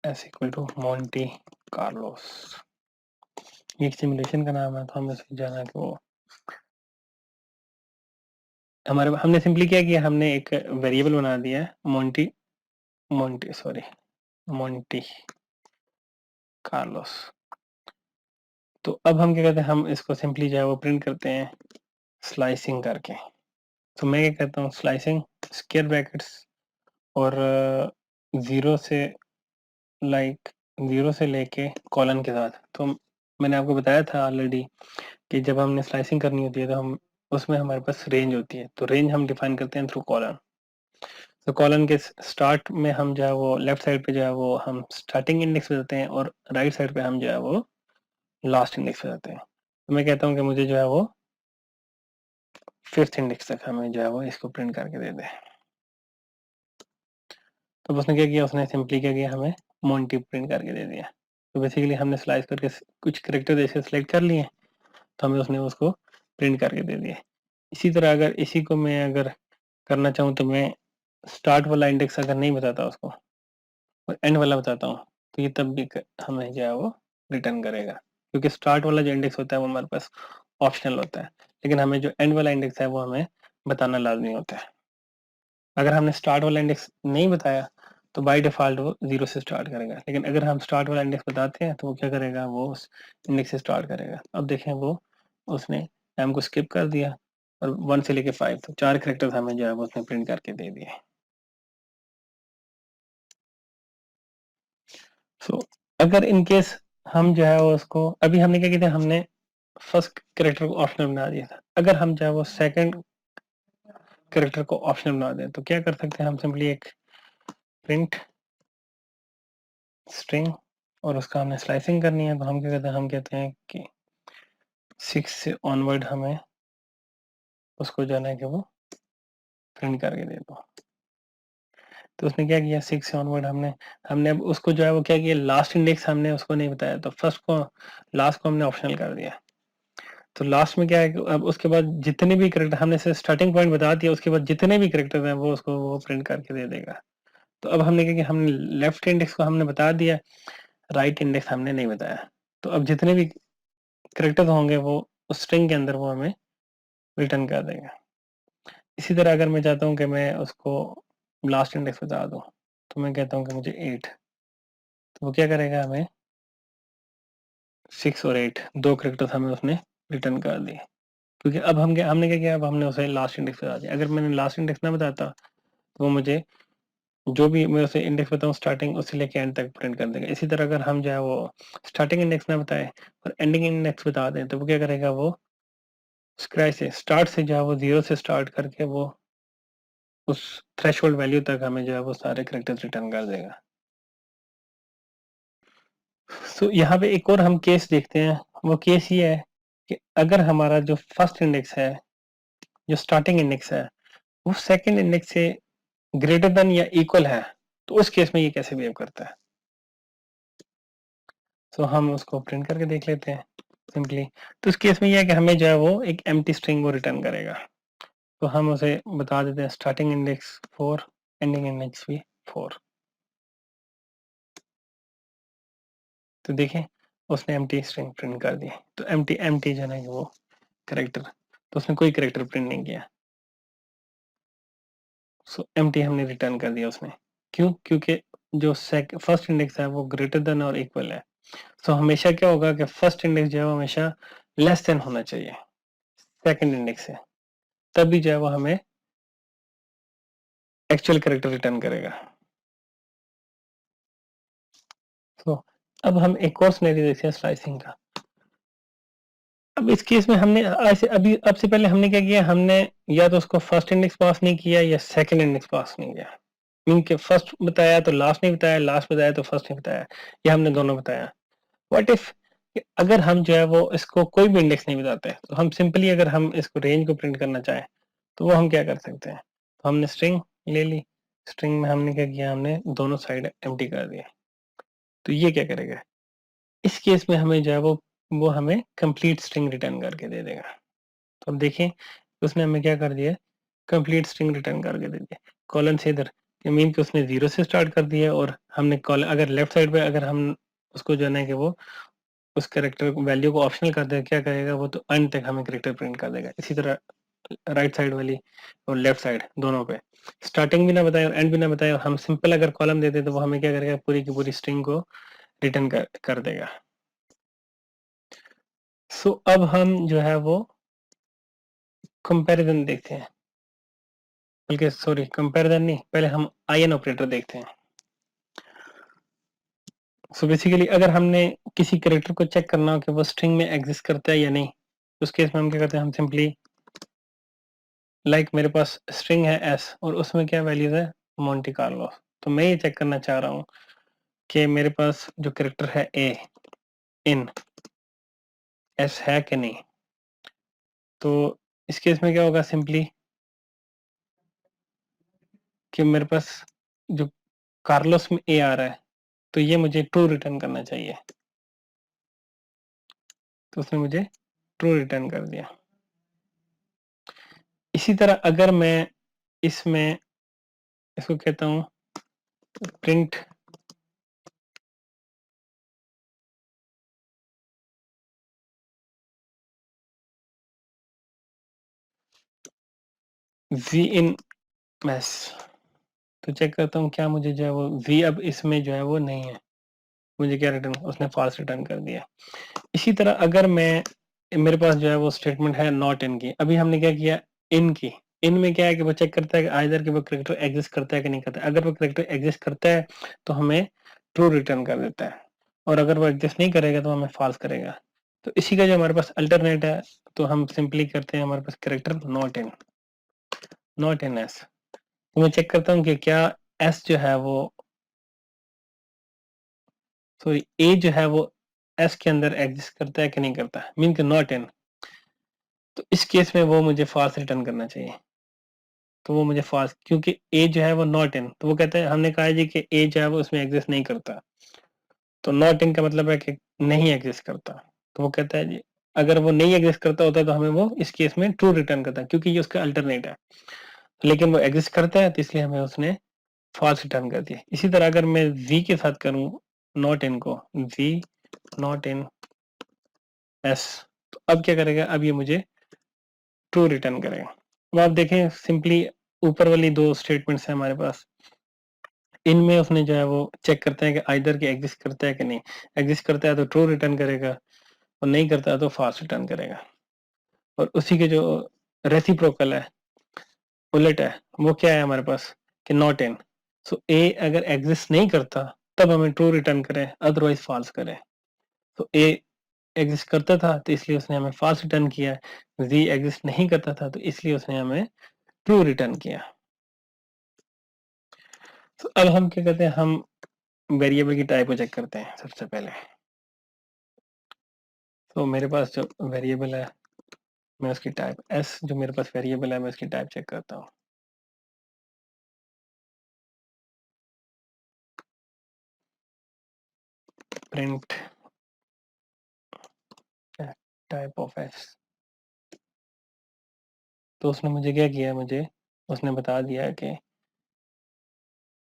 S equal to Monte Carlo. ये एक सिमुलेशन का नाम है, तो हमें जाना कि वो हमने सिंपली क्या किया, हमने एक वेरिएबल बना दिया है Monty Monty sorry Monty Carlos. तो अब हम क्या करते हैं, हम इसको सिंपली जो है वो प्रिंट करते हैं स्लाइसिंग करके। तो मैं क्या कहता हूँ, स्लाइसिंग स्क्वायर ब्रैकेट्स और जीरो से लाइक जीरो से लेके कॉलन के साथ। तो मैंने आपको बताया था ऑलरेडी कि जब हमने स्लाइसिंग करनी होती है तो हम उसमें हमारे पास रेंज होती है, तो रेंज हम डिफाइन करते हैं थ्रू कॉलन। तो कॉलन के स्टार्ट में हम जो है वो लेफ्ट साइड पे जो है वो हम स्टार्टिंग इंडेक्स पे देते हैं, और राइट साइड पे हम जो है वो लास्ट इंडेक्स पे देते हैं। तो मैं कहता हूँ कि मुझे जो है वो फिफ्थ इंडेक्स तक हमें जो है वो इसको प्रिंट करके दे दे। तो उसने क्या किया, उसने सिंपली क्या किया, हमें मोंटी प्रिंट करके दे दिया। तो बेसिकली हमने स्लाइस करके कुछ करेक्टर जैसे सेलेक्ट कर लिए, तो हमें उसने उसको प्रिंट करके दे दिया। इसी तरह अगर इसी को मैं अगर करना चाहूँ तो मैं स्टार्ट वाला इंडेक्स अगर नहीं बताता उसको और एंड वाला बताता हूँ, तो ये तब भी हमें जो है वो रिटर्न करेगा, क्योंकि स्टार्ट वाला जो इंडेक्स होता है वो हमारे पास ऑप्शनल होता है, लेकिन हमें जो एंड वाला इंडेक्स है वो हमें बताना लाजमी होता है। अगर हमने स्टार्ट वाला इंडेक्स नहीं बताया तो बाय डिफॉल्ट वो जीरो से स्टार्ट करेगा, लेकिन अगर हम स्टार्ट वाला इंडेक्स बताते हैं तो वो क्या करेगा, वो उस इंडेक्स से स्टार्ट करेगा। अब देखें वो उसने एम को स्किप कर दिया, और 1 से लेके 5 तो 4 करेक्टर्स हमें जो है वो उसने प्रिंट करके दे दिए। सो अगर इन केस हम जो है वो उसको अभी हमने क्या किया था, हमने फर्स्ट कैरेक्टर को ऑप्शनल बना दिया था। अगर हम जो है वो सेकंड कैरेक्टर को ऑप्शनल बना दें तो क्या कर सकते हैं, हम सिंपली एक प्रिंट स्ट्रिंग और उसका हमने स्लाइसिंग करनी है, तो हम क्या कहते हैं, हम कहते हैं कि 6 से ऑनवर्ड हमें उसको जो है कि वो प्रिंट करके दे दो। तो उसने क्या किया, 6 से ऑनवर्ड हमने हमने अब उसको जो है वो क्या किया, लास्ट इंडेक्स हमने उसको नहीं बताया, तो फर्स्ट को लास्ट को हमने ऑप्शनल कर दिया। तो लास्ट में क्या है कि अब उसके बाद जितने भी करेक्टर हमने से स्टार्टिंग पॉइंट बता दिया, उसके बाद जितने भी करेक्टर हैं वो उसको वो प्रिंट करके दे देगा। तो अब हमने क्या किया, हमने लेफ्ट इंडेक्स को हमने बता दिया, राइट इंडेक्स हमने नहीं बताया। तो अब जितने भी करेक्टर होंगे वो उस स्ट्रिंग के अंदर वो हमें रिटर्न कर देगा। इसी तरह अगर मैं चाहता हूँ कि मैं उसको लास्ट इंडेक्स बता दूँ, तो मैं कहता हूँ कि मुझे 8, तो वो क्या करेगा, हमें 6 और 8 दो करेक्टर्स हमें उसने रिटर्न कर दिए। क्योंकि अब हमने क्या किया, अब हमने उसे लास्ट इंडेक्स बता दिया। अगर मैंने लास्ट इंडेक्स ना बताता तो वो मुझे जो भी मैं उसे इंडेक्स बताऊँ स्टार्टिंग उससे लेके एंड तक प्रिंट कर देगा। इसी तरह अगर हम जो है वो स्टार्टिंग इंडेक्स ना बताए और एंडिंग इंडेक्स बता दें, तो वो क्या करेगा, वो स्क्रैच से स्टार्ट से जो है वो 0 से स्टार्ट करके वो उस थ्रेशोल्ड वैल्यू तक हमें जो है वो सारे करेक्टर्स रिटर्न कर देगा। सो यहाँ पे एक और हम केस देखते हैं। वो केस ये है कि अगर हमारा जो फर्स्ट इंडेक्स है, जो स्टार्टिंग इंडेक्स है, वो सेकंड इंडेक्स से ग्रेटर देन या इक्वल है, तो उस केस में ये कैसे बिहेव करता है। तो हम उसको प्रिंट करके देख लेते हैं सिंपली। तो इस केस में ये है कि हमें जो है वो एक एम्प्टी स्ट्रिंग वो रिटर्न करेगा। तो हम उसे बता देते हैं स्टार्टिंग इंडेक्स 4, एंडिंग इंडेक्स भी 4। तो देखें उसने एम्प्टी स्ट्रिंग प्रिंट कर दी। तो एम्प्टी एम्प्टी जो है वो करेक्टर, तो उसने कोई करेक्टर प्रिंट नहीं किया। सो एम्प्टी हमने रिटर्न कर दिया उसने। क्यों? क्योंकि जो फर्स्ट इंडेक्स है वो ग्रेटर देन और इक्वल है। सो हमेशा क्या होगा कि फर्स्ट इंडेक्स जो है वो हमेशा लेस देन होना चाहिए सेकंड इंडेक्स से, तभी जो है वो हमें एक्चुअल कैरेक्टर रिटर्न करेगा। तो अब हम एक और सिनेरियो देखते हैं स्लाइसिंग का। अब इस केस में हमने ऐसे अभी अब से पहले हमने क्या किया, हमने या तो उसको फर्स्ट इंडेक्स पास नहीं किया या सेकंड इंडेक्स पास नहीं किया। मीन के फर्स्ट बताया तो लास्ट नहीं बताया, लास्ट बताया तो फर्स्ट नहीं बताया, या हमने दोनों बताया। व्हाट इफ अगर हम जो है वो इसको कोई भी इंडेक्स नहीं बताते, तो हम सिंपली अगर हम इसको रेंज को प्रिंट करना चाहें तो वो हम क्या कर सकते हैं। तो हमने स्ट्रिंग ले ली, स्ट्रिंग में हमने क्या किया, हमने दोनों साइड एम्प्टी कर दिया। तो ये क्या करेगा, इस केस में हमें जो है वो हमें कंप्लीट स्ट्रिंग रिटर्न करके दे देगा। तो अब देखें उसने हमें क्या कर दिया, कंप्लीट स्ट्रिंग रिटर्न करके दे दिया। कॉलन से इधर मीन कि उसने 0 से स्टार्ट कर दिया, और हमने कॉलन अगर लेफ्ट साइड पे अगर हम उसको जो है कि वो उस कैरेक्टर वैल्यू को ऑप्शनल कर दे, क्या करेगा वो, तो एंड तक हमें कैरेक्टर प्रिंट कर देगा। इसी तरह राइट साइड वाली और लेफ्ट साइड दोनों पे स्टार्टिंग भी ना बताए और एंड भी ना बताए, और हम सिंपल अगर कॉलम दे दे तो वो हमें क्या करेगा, पूरी की पूरी स्ट्रिंग को रिटर्न कर देगा। सो अब हम जो है वो कंपैरिजन देखते हैं, बल्कि सॉरी कंपैरिजन नहीं, पहले हम आईएन ऑपरेटर देखते हैं। सो बेसिकली अगर हमने किसी कैरेक्टर को चेक करना हो कि वो स्ट्रिंग में एग्जिस्ट करता है या नहीं, उस केस में हम क्या करते हैं, हम सिंपली मेरे पास स्ट्रिंग है एस और उसमें क्या वैल्यूज है, मोंटी कार्लो। तो मैं ये चेक करना चाह रहा हूँ कि मेरे पास जो कैरेक्टर है ए इन एस है कि नहीं। तो इस केस में क्या होगा, सिंपली कि मेरे पास जो कार्लोस में ए आ रहा है, तो ये मुझे ट्रू रिटर्न करना चाहिए। तो उसने मुझे ट्रू रिटर्न कर दिया। इसी तरह अगर मैं इसमें इसको कहता हूँ प्रिंट वी इन मैस, तो चेक करता हूँ क्या मुझे जो है वो वी अब इसमें जो है वो नहीं है, मुझे क्या रिटर्न, उसने फॉल्स रिटर्न कर दिया। इसी तरह अगर मैं मेरे पास जो है वो स्टेटमेंट है नॉट इन की, अभी हमने क्या किया, इन की, इन में क्या है कि वो चेक करता है कि आइदर कि वो करेक्टर एग्जिस्ट करता है कि नहीं करता है। अगर वो करेक्टर एग्जिस्ट करता है तो हमें ट्रू रिटर्न कर देता है, और अगर वो एग्जिस्ट नहीं करेगा तो हमें फॉल्स करेगा। तो इसी का जो हमारे पास अल्टरनेट है, तो हम सिंपली करते हैं हमारे पास कैरेक्टर नॉट इन एस। तो मैं चेक करता हूँ कि क्या एस जो है वो, सॉरी ए जो है वो एस के अंदर एग्जिस्ट करता है कि नहीं करता, मीन के नॉट इन। तो इस केस में वो मुझे फॉल्स रिटर्न करना चाहिए। तो वो मुझे फॉल्स, क्योंकि ए जो है वो नॉट इन, तो वो कहते हैं, हमने कहा है जी कि ए जो है वो उसमें एग्जिस्ट नहीं करता, तो नॉट इन का मतलब है कि नहीं एग्जिस्ट करता। तो वो कहता है जी, अगर वो नहीं एग्जिस्ट करता होता तो हमें वो इस केस में ट्रू रिटर्न करता, क्योंकि ये उसका अल्टरनेट है। लेकिन वो एग्जिस्ट करता है, तो इसलिए हमें उसने फॉल्स रिटर्न कर दिया। इसी तरह अगर मैं वी के साथ करूं नॉट इन को, वी नॉट इन एस, तो अब क्या करेगा, अब ये मुझे ट्रू रिटर्न करेगा। अब आप देखें सिंपली, ऊपर वाली दो स्टेटमेंट्स हैं हमारे पास, इनमें उसने जो है वो चेक करते हैं कि आइदर के एग्जिस्ट करता है कि नहीं। एग्जिस्ट करता है तो ट्रू रिटर्न करेगा, और नहीं करता है तो फॉल्स रिटर्न करेगा। और उसी के जो रेसिप्रोकल है, उलट है, वो क्या है हमारे पास कि नॉट इन। सो ए अगर एग्जिस्ट नहीं करता तब हमें ट्रू रिटर्न करें, अदरवाइज फॉल्स करें। तो ए एग्जिस्ट करता था तो इसलिए उसने हमें फॉल्स रिटर्न किया, जी एग्जिस्ट नहीं करता था तो इसलिए उसने हमें ट्रू रिटर्न किया। तो अब हम क्या करते हैं, हम वेरिएबल की टाइप को चेक करते हैं सबसे पहले। तो मेरे पास जो वेरिएबल है, मैं उसकी टाइप एस, जो मेरे पास वेरिएबल है मैं उसकी टाइप चेक करता हूँ। Print type of S. तो उसने मुझे क्या किया, मुझे उसने बता दिया कि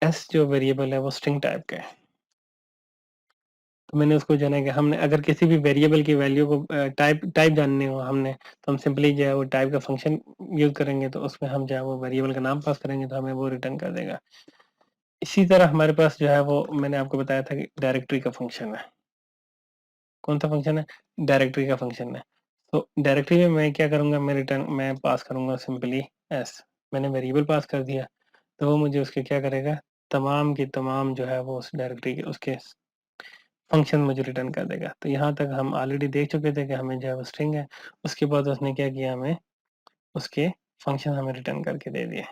एस जो वेरिएबल है वो स्ट्रिंग टाइप का है। तो मैंने उसको जाना कि हमने अगर किसी भी वेरिएबल की वैल्यू को टाइप टाइप जाननी हो हमने, तो हम सिंपली जो है वो टाइप का फंक्शन यूज करेंगे, तो उसमें हम जो है वो वेरिएबल का नाम पास करेंगे तो हमें वो रिटर्न कर देगा। इसी तरह हमारे पास जो है वो मैंने आपको बताया था कि डायरेक्टरी का फंक्शन है। कौन सा फंक्शन है, डायरेक्टरी का फंक्शन है। तो डायरेक्टरी में मैं क्या करूंगा, मैं पास करूंगा सिंपली एस। मैंने वेरिएबल पास कर दिया, तो वो मुझे उसके क्या करेगा, तमाम की तमाम जो है वो उस डायरेक्टरी के उसके फंक्शन मुझे रिटर्न कर देगा। तो यहाँ तक हम ऑलरेडी देख चुके थे कि हमें जो है वो स्ट्रिंग है, उसके बाद उसने क्या किया, हमें उसके फंक्शन हमें रिटर्न करके दे दिए।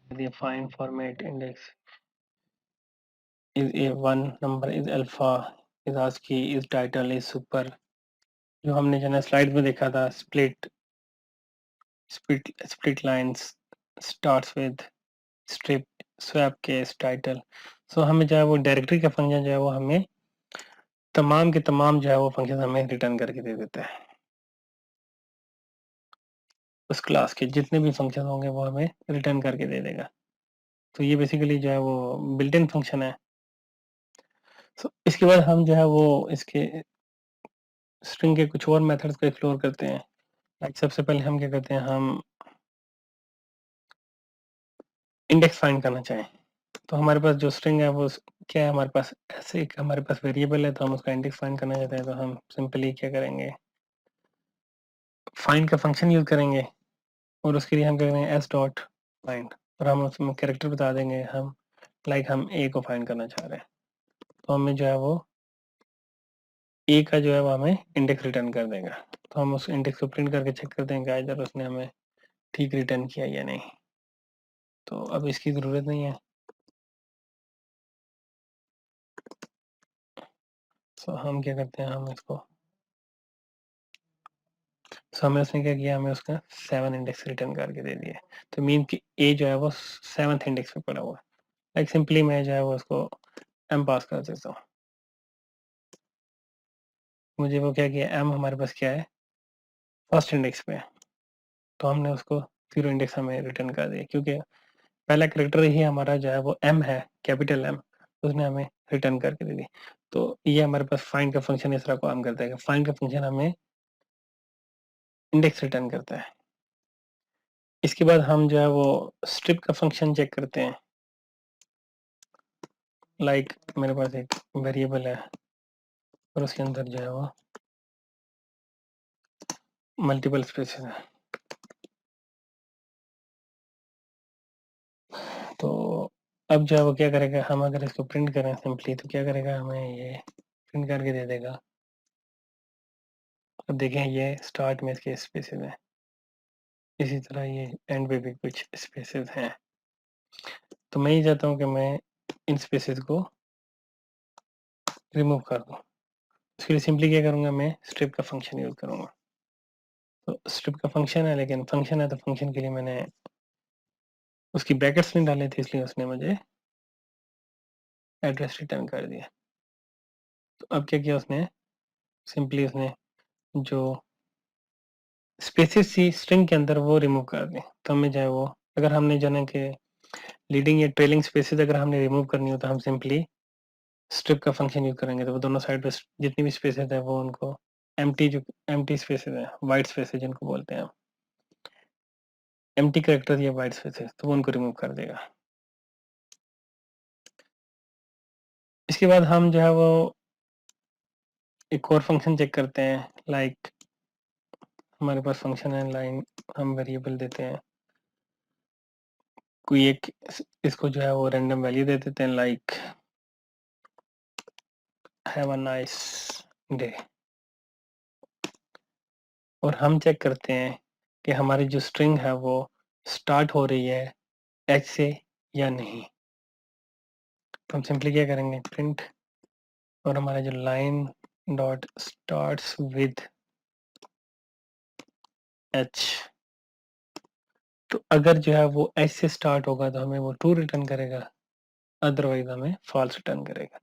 The find format index is a one, number is alpha, is ASCII, is title, is super। जो हमने जो है स्लाइड में देखा था, split lines, starts with strip, swap case, title. So हमें जो है वो डायरेक्टरी का फंक्शन जो है वो हमें तमाम के तमाम जो है वो फंक्शन हमें रिटर्न करके दे देता है। उस क्लास के जितने भी फंक्शन होंगे वो हमें रिटर्न करके दे देगा। तो ये बेसिकली जो है वो बिल्ट इन फंक्शन है। सो इसके बाद हम जो है वो इसके स्ट्रिंग के कुछ और मेथड्स को एक्सप्लोर करते हैं। लाइक सबसे पहले हम क्या करते हैं, हम इंडेक्स फाइंड करना चाहें, तो हमारे पास जो स्ट्रिंग है वो क्या है, हमारे पास ऐसे एक हमारे पास वेरिएबल है, तो हम उसका इंडेक्स फाइंड करना चाहते हैं, तो हम सिंपली क्या करेंगे, फाइंड का फंक्शन यूज करेंगे, और उसके लिए हम करेंगे एस डॉट फाइंड, और हम उसमें कैरेक्टर बता देंगे, हम लाइक हम ए को फाइंड करना चाह रहे हैं, तो हमें जो है वो ए का जो है वो हमें इंडेक्स रिटर्न कर देगा। तो हम उस इंडेक्स को प्रिंट करके चेक करते हैं कि इधर उसने हमें ठीक रिटर्न किया या नहीं। तो अब इसकी ज़रूरत नहीं है। तो हम क्या करते हैं, हम इसको, तो हमें उसने क्या किया, हमें उसका 7 इंडेक्स रिटर्न करके दे दिया। तो मीन कि ए जो है वो 7th इंडेक्स पे पड़ा हुआ है। लाइक सिंपली मैं जो है वो उसको एम पास कर देता हूँ। मुझे वो क्या किया, एम हमारे पास क्या है, फर्स्ट इंडेक्स पे है, तो हमने उसको जीरो इंडेक्स हमें रिटर्न कर दिया, क्योंकि पहला करेक्टर ही हमारा जो है वो एम है, कैपिटल एम, उसने हमें रिटर्न करके दे दी। तो ये हमारे पास फाइंड का फंक्शन इस तरह काम करता है। फाइंड का फंक्शन हमें इंडेक्स रिटर्न करता है। इसके बाद हम जो है वो स्ट्रिप का फंक्शन चेक करते हैं। लाइक मेरे पास एक वेरिएबल है और उसके अंदर जो है वो मल्टीपल स्पेसेस है। तो अब जो है वो क्या करेगा, हम अगर इसको प्रिंट करें सिंपली तो क्या करेगा, हमें ये प्रिंट करके दे देगा। अब देखें ये स्टार्ट में इसके स्पेसेस हैं, इसी तरह ये एंड पे भी कुछ स्पेसेस हैं। तो मैं ये चाहता हूँ कि मैं इन स्पेसेस को रिमूव कर दूँ। उसके लिए सिंपली क्या करूँगा, मैं स्ट्रिप का फंक्शन यूज करूँगा। तो स्ट्रिप का फंक्शन है, लेकिन फंक्शन है तो फंक्शन के लिए मैंने उसकी ब्रैकेट्स नहीं डाले थे, इसलिए उसने मुझे एड्रेस रिटर्न कर दिया। तो अब क्या किया उसने, सिंपली उसने जो स्पेसेस थी स्ट्रिंग के अंदर वो रिमूव कर दी। तो हमें जो है वो, अगर हमने जाना कि लीडिंग या ट्रेलिंग स्पेसेस अगर हमने रिमूव करनी हो तो हम सिंपली स्ट्रिप का फंक्शन यूज करेंगे। तो वो दोनों साइड पे जितनी भी स्पेसेस है वो उनको जो एम्प्टी स्पेसेस है, वाइट स्पेसेस जिनको बोलते हैं, एम्प्टी कैरेक्टर या वाइट स्पेसेस, तो वो उनको रिमूव कर देगा। इसके बाद हम जो है वो एक और फंक्शन चेक करते हैं। लाइक हमारे पास फंक्शन है लाइन, हम वेरिएबल देते हैं कोई एक, इसको जो है वो रैंडम वैल्यू दे देते हैं, like have a nice day. और हम चेक करते हैं कि हमारी जो स्ट्रिंग है वो स्टार्ट हो रही है एच से या नहीं। तो हम सिंपली क्या करेंगे, प्रिंट, और हमारा जो line dot starts with H, तो अगर जो है वो एच से स्टार्ट होगा तो हमें वो ट्रू रिटर्न करेगा, अदरवाइज हमें फॉल्स रिटर्न करेगा।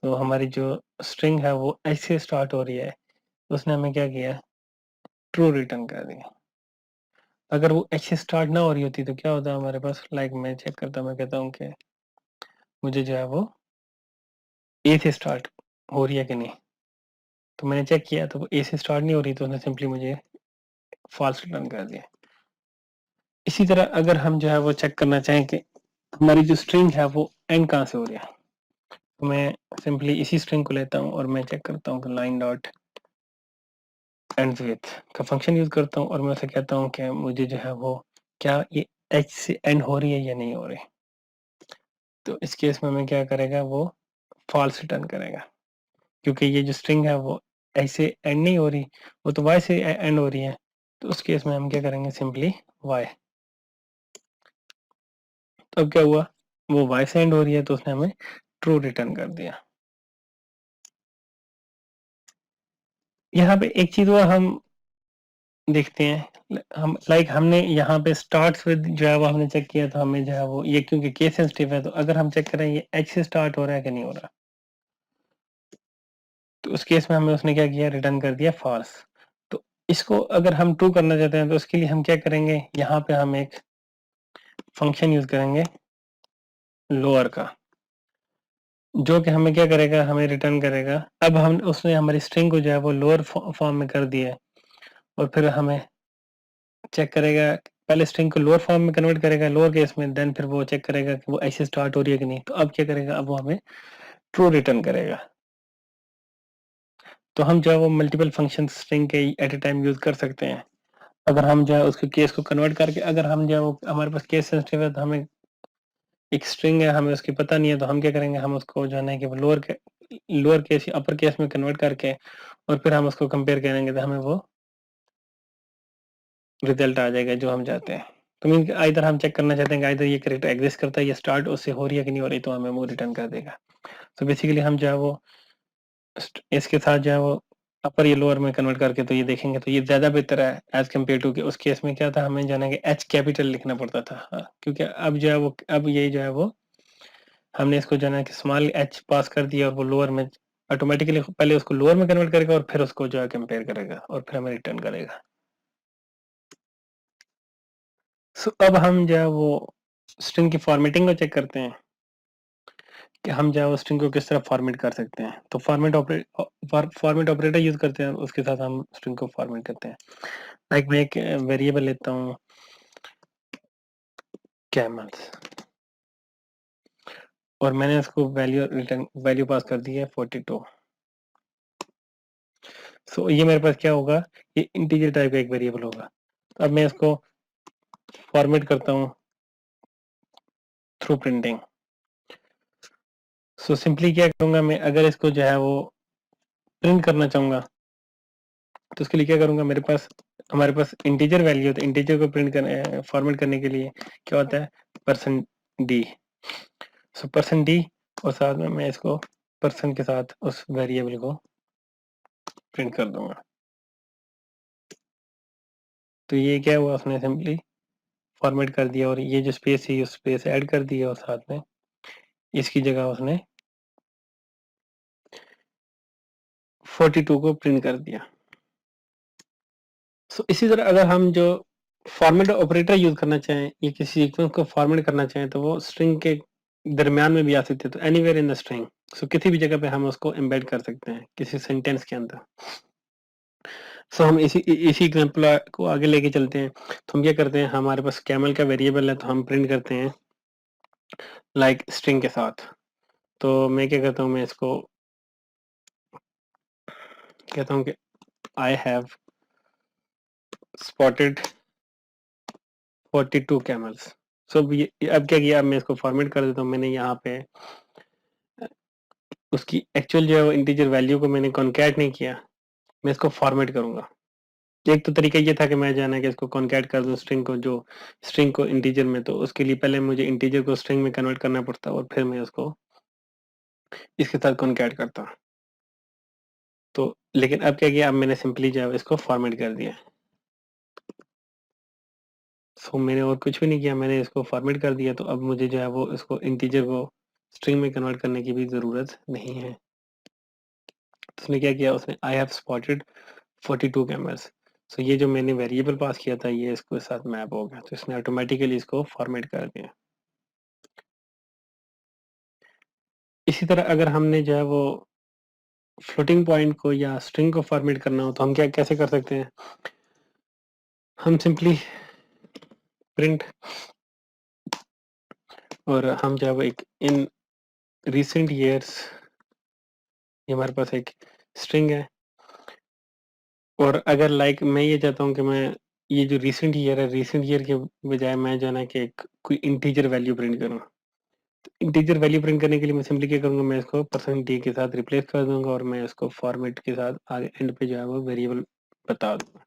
तो हमारी जो स्ट्रिंग है वो एच से स्टार्ट हो रही है, तो उसने हमें क्या किया, ट्रू रिटर्न कर दिया। अगर वो एच से स्टार्ट ना हो रही होती तो क्या होता है हमारे पास, लाइक मैं चेक करता हूँ, मैं कहता हूँ कि मुझे जो है वो ए से स्टार्ट हो रही है कि नहीं। तो मैंने चेक किया तो वो ए से स्टार्ट नहीं हो रही, तो उसने सिंपली मुझे फॉल्स रिटर्न कर दिया। इसी तरह अगर हम जो है वो चेक करना चाहें कि हमारी जो स्ट्रिंग है वो एंड कहाँ से हो रही है, तो मैं सिंपली इसी स्ट्रिंग को लेता हूँ और मैं चेक करता हूँ कि लाइन डॉट एंड विथ का फंक्शन यूज करता हूँ और मैं उसे कहता हूँ कि मुझे जो है वो क्या ये एच से एंड हो रही है या नहीं हो रही। तो इस केस में मैं क्या करेगा, वो फॉल्स रिटर्न करेगा, क्योंकि ये जो स्ट्रिंग है वो ऐसे एंड नहीं हो रही, वो तो वाई से एंड हो रही है। तो उस केस में हम क्या करेंगे, सिंपली वाई। तो अब क्या हुआ, वो वाई से एंड हो रही है तो उसने हमें ट्रू रिटर्न कर दिया। यहाँ पे एक चीज हुआ, हम देखते हैं, हम लाइक हमने यहाँ पे स्टार्ट्स विद जो है वो हमने चेक किया, तो हमें जो है वो ये क्योंकि केस सेंसिटिव है, तो अगर हम चेक करें ये एच से स्टार्ट हो रहा है कि नहीं हो रहा, तो उस केस में हमें उसने क्या किया, रिटर्न कर दिया फॉल्स। तो इसको अगर हम ट्रू करना चाहते हैं तो उसके लिए हम क्या करेंगे, यहाँ पे हम एक फंक्शन यूज करेंगे लोअर का, जो कि हमें क्या करेगा, हमें रिटर्न करेगा। अब हम उसने हमारी स्ट्रिंग को जो है वो लोअर फॉर्म में कर दिया है, और फिर हमें चेक करेगा, पहले स्ट्रिंग को लोअर फॉर्म में कन्वर्ट करेगा लोअर केस में, देन फिर वो चेक करेगा कि वो ऐसे स्टार्ट हो रही है कि नहीं। तो अब क्या करेगा, अब वो हमें ट्रू रिटर्न करेगा। तो हम जो है वो मल्टीपल फंक्शन स्ट्रिंग के एट ए टाइम यूज कर सकते हैं। अगर हम जो है उसके केस को कन्वर्ट करके, अगर हम जो है वो हमारे पास केस सेंसिटिव है तो हमें एक स्ट्रिंग है, हमें उसकी पता नहीं है, तो हम क्या करेंगे, हम उसको जो है ना कि लोअर केस या अपर केस में कन्वर्ट करके और फिर हम उसको कंपेयर करेंगे तो हमें वो रिजल्ट आ जाएगा जो हम चाहते हैं। तो मीन इधर हम चेक करना चाहते हैं कि इधर ये करेक्टर एग्जिस्ट करता है या स्टार्ट उससे हो रही है कि नहीं हो रही, तो हमें वो रिटर्न कर देगा। तो बेसिकली हम जो है वो इसके साथ जो है वो अपर या लोअर में कन्वर्ट करके तो ये देखेंगे तो ये ज्यादा बेहतर है एज कम्पेयर टू कि उस केस में क्या था, हमें जाना कि एच कैपिटल लिखना पड़ता था। हाँ, क्योंकि अब जो है वो, अब ये जो है वो हमने इसको जो है कि स्मॉल एच पास कर दिया और वो लोअर में ऑटोमेटिकली पहले उसको लोअर में कन्वर्ट करेगा और फिर उसको जो है कंपेयर करेगा और फिर हमें रिटर्न करेगा। सो अब हम जो है वो स्ट्रिंग की फॉर्मेटिंग को चेक करते हैं कि हम जो है वो स्ट्रिंग को किस तरह फॉर्मेट कर सकते हैं। तो फॉर्मेट ऑपरेटर यूज करते हैं, उसके साथ हम स्ट्रिंग को फॉर्मेट करते हैं। लाइक मैं एक वेरिएबल लेता हूँ कैमल्स, और मैंने इसको वैल्यू पास कर दी है 42। सो ये मेरे पास क्या होगा, ये इंटीजर टाइप का एक वेरिएबल होगा। तो अब मैं इसको फॉर्मेट करता हूँ थ्रू प्रिंटिंग। सो सिंपली क्या करूंगा मैं, अगर इसको जो है वो प्रिंट करना चाहूंगा तो उसके लिए क्या करूंगा, हमारे पास इंटीजर वैल्यू होता है, इंटीजर को प्रिंट करने फॉर्मेट करने के लिए क्या होता है, %d। सो %d, और साथ में मैं इसको % के साथ उस वेरिएबल को प्रिंट कर दूंगा। तो ये क्या हुआ, उसने सिंपली फॉर्मेट कर दिया, और ये जो स्पेस है, ये स्पेस ऐड कर दिया, और साथ में इसकी जगह उसने 42 को प्रिंट कर दिया। सो इसी तरह अगर हम जो फॉर्मेट ऑपरेटर यूज करना चाहें, या किसी सीक्वेंस को फॉर्मेट करना चाहें, तो वो स्ट्रिंग के दरमियान में भी आ सकते हैं। तो एनीवेयर इन द स्ट्रिंग, सो किसी भी जगह पे हम उसको एम्बेड कर सकते हैं किसी सेंटेंस के अंदर। सो हम इसी एग्जांपल को आगे लेके चलते हैं। तो हम क्या करते हैं, हमारे पास कैमल का वेरिएबल है, तो हम प्रिंट करते हैं लाइक स्ट्रिंग के साथ। तो मैं क्या करता हूँ, मैं इसको कहता हूँ कि आई हैव स्पॉटेड 42 कैमल्स। सो अब क्या किया, अब मैं इसको फॉर्मेट कर देता हूँ। मैंने यहाँ पे उसकी एक्चुअल जो है वो इंटीजर वैल्यू को मैंने कॉन्कैट नहीं किया, मैं इसको फॉर्मेट करूंगा। एक तो तरीका ये था कि मैं जाना कि इसको कॉन्कैट कर दूं स्ट्रिंग को इंटीजर में, तो उसके लिए पहले मुझे इंटीजर को स्ट्रिंग में कन्वर्ट करना पड़ता, और फिर मैं उसको इसके साथ कॉन्कैट करता। तो लेकिन अब क्या किया, अब मैंने सिंपली जो है इसको फॉर्मेट कर दिया। सो मैंने और कुछ भी नहीं किया, मैंने इसको फॉर्मेट कर दिया। तो अब मुझे जो है वो इसको इंटीजर को स्ट्रिंग में कन्वर्ट करने की भी ज़रूरत नहीं है। तो उसने क्या किया, उसने आई हैव स्पॉटेड 42 कैमल्स। सो ये जो मैंने वेरिएबल पास किया था, ये इसको साथ मैप हो गया, तो इसने ऑटोमेटिकली इसको फॉर्मेट कर दिया। इसी तरह अगर हमने जो है वो फ्लोटिंग पॉइंट को या स्ट्रिंग को फॉर्मेट करना हो, तो हम क्या कैसे कर सकते हैं, हम सिंपली प्रिंट, और हम जो है वो एक इन रिसेंट ईयर्स, ये हमारे पास एक स्ट्रिंग है। और अगर लाइक मैं ये चाहता हूँ कि मैं ये जो रिसेंट ईयर है, रिसेंट ईयर के बजाय मैं जो है ना कि एक कोई इंटीजर वैल्यू प्रिंट करूँ। इंटीजर वैल्यू प्रिंट करने के लिए मैं सिंपली क्या करूँगा, मैं इसको %d के साथ रिप्लेस कर दूंगा, और मैं इसको फॉर्मेट के साथ आगे एंड पे जो है वो वेरिएबल बता दूंगा।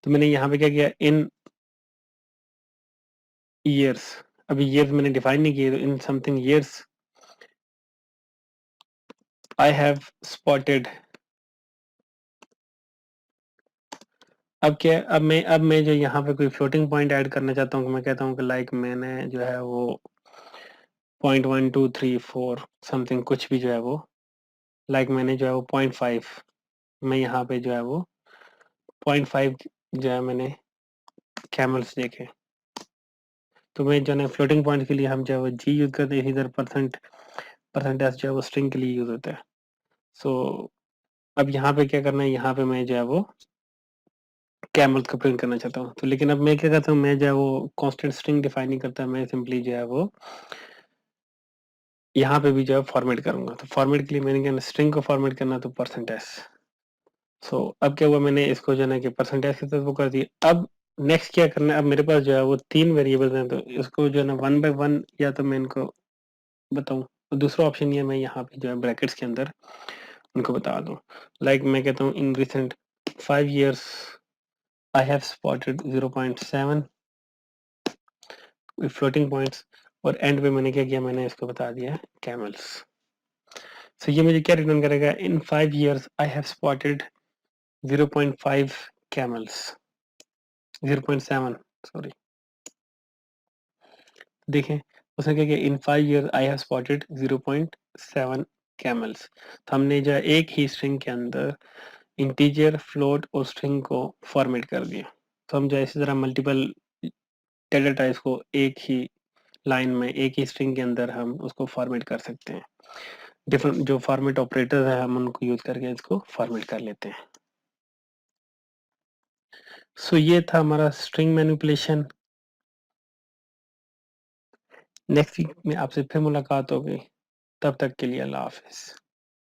तो मैंने यहाँ पे क्या किया, इन ईयर्स, अभी ईयर्स मैंने डिफाइन नहीं किए, तो in something years I have spotted. अब मैं जो यहाँ पे कोई फ्लोटिंग पॉइंट ऐड करना चाहता हूँ, मैं कहता हूँ कि लाइक मैंने जो है वो 0.1234 समथिंग कुछ भी जो है वो, लाइक मैंने जो है वो 0.5, मैं यहाँ पे जो है वो 0.5 जो है मैंने कैमल्स देखे। तो मैं जो है फ्लोटिंग पॉइंट के लिए हम जो है वो जी यूज करते हैं, इधर परसेंटेज जो है वो स्ट्रिंग के लिए यूज होता है। सो अब यहाँ पे क्या करना है, यहाँ पे मैं जो है वो कैमल्स का प्रिंट करना चाहता हूँ। तो लेकिन अब मैं क्या करता हूँ, मैं जो है वो कांस्टेंट स्ट्रिंग डिफाइन नहीं करता, मैं सिंपली जो है वो यहाँ पे भी जो है फॉर्मेट करूंगा। तो फॉर्मेट के लिए मैंने क्या, स्ट्रिंग को फॉर्मेट करना, तो %s। सो अब क्या हुआ, मैंने इसको जो है ना कि % की तरफ वो कर दिया। अब नेक्स्ट क्या करना है, अब मेरे पास जो है वो 3 वेरिएबल्स हैं, तो इसको जो है ना 1 बाय 1, या तो मैं इनको बताऊं, तो दूसरा ऑप्शन ये मैं यहाँ पे जो है ब्रैकेट्स के अंदर उनको बता दूं। लाइक मैं कहता हूँ in recent 5 years I have spotted 0.7 floating points, और एंड पे मैंने क्या किया, मैंने इसको बता दिया कैमल्स। सो ये मुझे क्या रिटर्न करेगा, in 5 years I have spotted 0.5 camels, 0.7 sorry. देखें उसने क्या किया, in 5 years I have spotted 0.7 camels. तो हमने जो है एक ही स्ट्रिंग के अंदर इंटीजर, फ्लोट और स्ट्रिंग को फॉर्मेट कर दिया। तो हम जो है इसी तरह मल्टीपल डेटा टाइप्स को एक ही लाइन में, एक ही स्ट्रिंग के अंदर हम उसको फॉर्मेट कर सकते हैं। डिफरेंट जो फॉर्मेट ऑपरेटर है हम उनको यूज करके इसको फॉर्मेट कर लेते हैं। सो ये था हमारा स्ट्रिंग मैनिपुलेशन। नेक्स्ट वीक में आपसे फिर मुलाकात होगी, तब तक के लिए अल्लाह हाफिज।